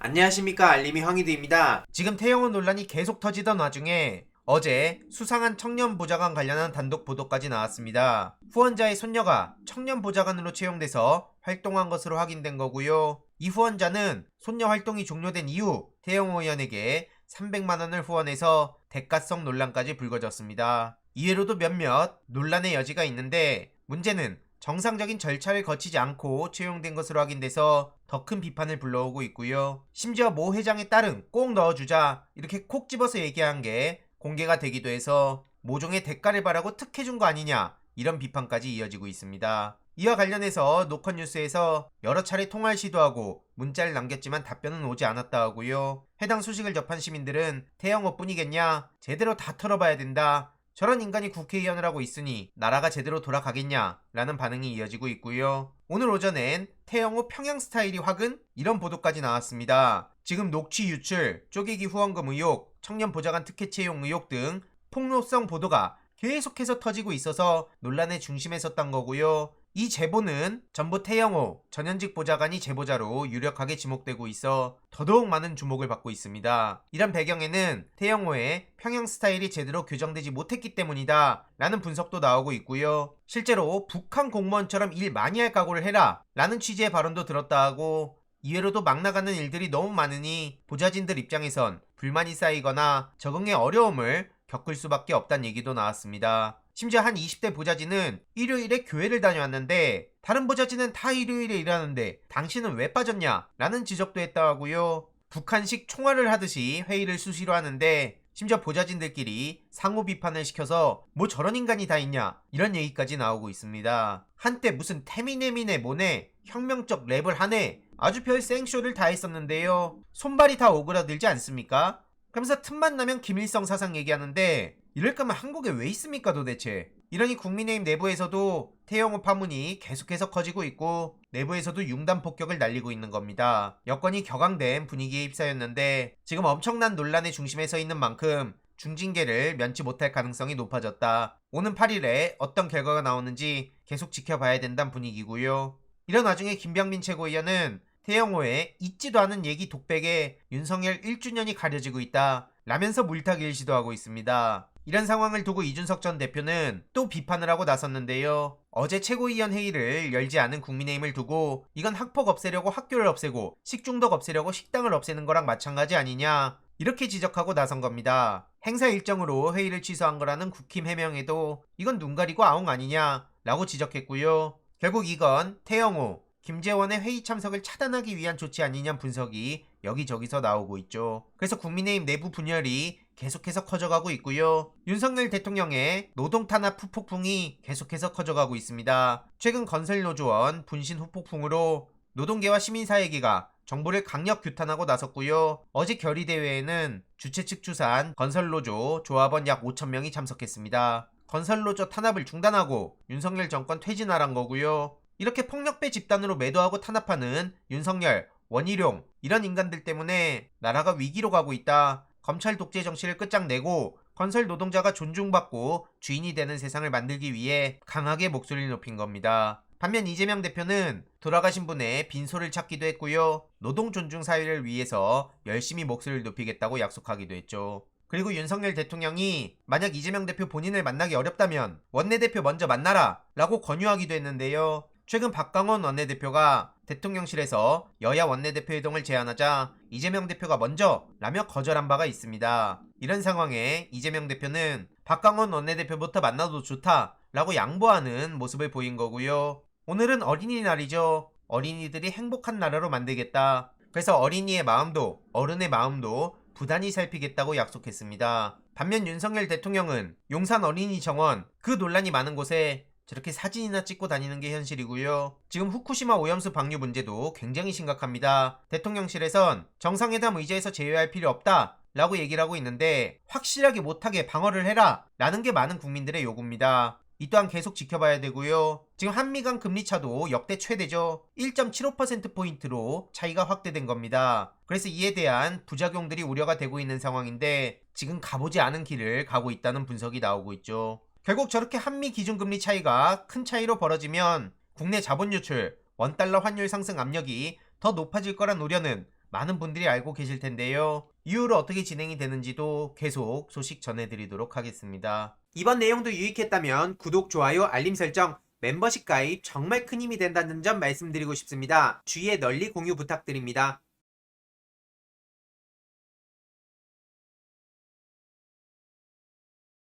안녕하십니까, 알림이 황희두입니다. 지금 태영호 논란이 계속 터지던 와중에 어제 수상한 청년 보좌관 관련한 단독 보도까지 나왔습니다. 후원자의 손녀가 청년 보좌관으로 채용돼서 활동한 것으로 확인된 거고요. 이 후원자는 손녀 활동이 종료된 이후 태영호 의원에게 300만원을 후원해서 대가성 논란까지 불거졌습니다. 이외로도 몇몇 논란의 여지가 있는데 문제는 정상적인 절차를 거치지 않고 채용된 것으로 확인돼서 더 큰 비판을 불러오고 있고요. 심지어 모 회장의 딸은 꼭 넣어주자 이렇게 콕 집어서 얘기한 게 공개가 되기도 해서 모종의 대가를 바라고 특혜준 거 아니냐 이런 비판까지 이어지고 있습니다. 이와 관련해서 노컷뉴스에서 여러 차례 통화를 시도하고 문자를 남겼지만 답변은 오지 않았다 하고요. 해당 소식을 접한 시민들은 태영호뿐이겠냐, 제대로 다 털어봐야 된다, 저런 인간이 국회의원을 하고 있으니 나라가 제대로 돌아가겠냐 라는 반응이 이어지고 있고요. 오늘 오전엔 태영호 평양 스타일이 확은 이런 보도까지 나왔습니다. 지금 녹취 유출, 쪼개기 후원금 의혹, 청년 보좌관 특혜 채용 의혹 등 폭로성 보도가 계속해서 터지고 있어서 논란의 중심에 섰던 거고요. 이 제보는 전부 태영호 전현직 보좌관이 제보자로 유력하게 지목되고 있어 더더욱 많은 주목을 받고 있습니다. 이런 배경에는 태영호의 평양 스타일이 제대로 교정되지 못했기 때문이다 라는 분석도 나오고 있고요. 실제로 북한 공무원처럼 일 많이 할 각오를 해라 라는 취지의 발언도 들었다 하고, 이외로도 막 나가는 일들이 너무 많으니 보좌진들 입장에선 불만이 쌓이거나 적응에 어려움을 겪을 수밖에 없다는 얘기도 나왔습니다. 심지어 한 20대 보좌진은 일요일에 교회를 다녀왔는데 다른 보좌진은 다 일요일에 일하는데 당신은 왜 빠졌냐 라는 지적도 했다 하고요. 북한식 총알을 하듯이 회의를 수시로 하는데 심지어 보좌진들끼리 상호 비판을 시켜서 뭐 저런 인간이 다 있냐 이런 얘기까지 나오고 있습니다. 한때 무슨 태미네미네 뭐네 혁명적 랩을 하네 아주 별 생쇼를 다 했었는데요. 손발이 다 오그라들지 않습니까? 그러면서 틈만 나면 김일성 사상 얘기하는데 이럴 거면 한국에 왜 있습니까 도대체? 이러니 국민의힘 내부에서도 태영호 파문이 계속해서 커지고 있고 내부에서도 융단 폭격을 날리고 있는 겁니다. 여건이 격앙된 분위기에 휩싸였는데 지금 엄청난 논란의 중심에 서 있는 만큼 중징계를 면치 못할 가능성이 높아졌다. 오는 8일에 어떤 결과가 나오는지 계속 지켜봐야 된다는 분위기고요. 이런 와중에 김병민 최고위원은 태영호의 잊지도 않은 얘기 독백에 윤석열 1주년이 가려지고 있다 라면서 물타기를 시도하고 있습니다. 이런 상황을 두고 이준석 전 대표는 또 비판을 하고 나섰는데요. 어제 최고위원 회의를 열지 않은 국민의힘을 두고 이건 학폭 없애려고 학교를 없애고 식중독 없애려고 식당을 없애는 거랑 마찬가지 아니냐 이렇게 지적하고 나선 겁니다. 행사 일정으로 회의를 취소한 거라는 국힘 해명에도 이건 눈 가리고 아웅 아니냐 라고 지적했고요. 결국 이건 태영호, 김재원의 회의 참석을 차단하기 위한 조치 아니냐는 분석이 여기저기서 나오고 있죠. 그래서 국민의힘 내부 분열이 계속해서 커져가고 있고요. 윤석열 대통령의 노동탄압 후폭풍이 계속해서 커져가고 있습니다. 최근 건설노조원 분신 후폭풍으로 노동계와 시민사회계가 정부를 강력 규탄하고 나섰고요. 어제 결의대회에는 주최 측 추산 건설노조 조합원 약 5,000명이 참석했습니다. 건설노조 탄압을 중단하고 윤석열 정권 퇴진하란 거고요. 이렇게 폭력배 집단으로 매도하고 탄압하는 윤석열, 원희룡 이런 인간들 때문에 나라가 위기로 가고 있다. 검찰 독재 정치를 끝장내고 건설 노동자가 존중받고 주인이 되는 세상을 만들기 위해 강하게 목소리를 높인 겁니다. 반면 이재명 대표는 돌아가신 분의 빈소를 찾기도 했고요. 노동 존중 사회를 위해서 열심히 목소리를 높이겠다고 약속하기도 했죠. 그리고 윤석열 대통령이 만약 이재명 대표 본인을 만나기 어렵다면 원내대표 먼저 만나라 라고 권유하기도 했는데요. 최근 박강원 원내대표가 대통령실에서 여야 원내대표 회동을 제안하자 이재명 대표가 먼저 라며 거절한 바가 있습니다. 이런 상황에 이재명 대표는 박강원 원내대표부터 만나도 좋다 라고 양보하는 모습을 보인 거고요. 오늘은 어린이날이죠. 어린이들이 행복한 나라로 만들겠다. 그래서 어린이의 마음도 어른의 마음도 부단히 살피겠다고 약속했습니다. 반면 윤석열 대통령은 용산 어린이 정원 그 논란이 많은 곳에 저렇게 사진이나 찍고 다니는 게 현실이고요. 지금 후쿠시마 오염수 방류 문제도 굉장히 심각합니다. 대통령실에선 정상회담 의제에서 제외할 필요 없다 라고 얘기를 하고 있는데 확실하게 못하게 방어를 해라 라는 게 많은 국민들의 요구입니다. 이 또한 계속 지켜봐야 되고요. 지금 한미 간 금리 차도 역대 최대죠. 1.75%포인트로 차이가 확대된 겁니다. 그래서 이에 대한 부작용들이 우려가 되고 있는 상황인데 지금 가보지 않은 길을 가고 있다는 분석이 나오고 있죠. 결국 저렇게 한미 기준금리 차이가 큰 차이로 벌어지면 국내 자본 유출, 원달러 환율 상승 압력이 더 높아질 거란 우려는 많은 분들이 알고 계실 텐데요. 이후로 어떻게 진행이 되는지도 계속 소식 전해드리도록 하겠습니다. 이번 내용도 유익했다면 구독, 좋아요, 알림 설정, 멤버십 가입 정말 큰 힘이 된다는 점 말씀드리고 싶습니다. 주위에 널리 공유 부탁드립니다.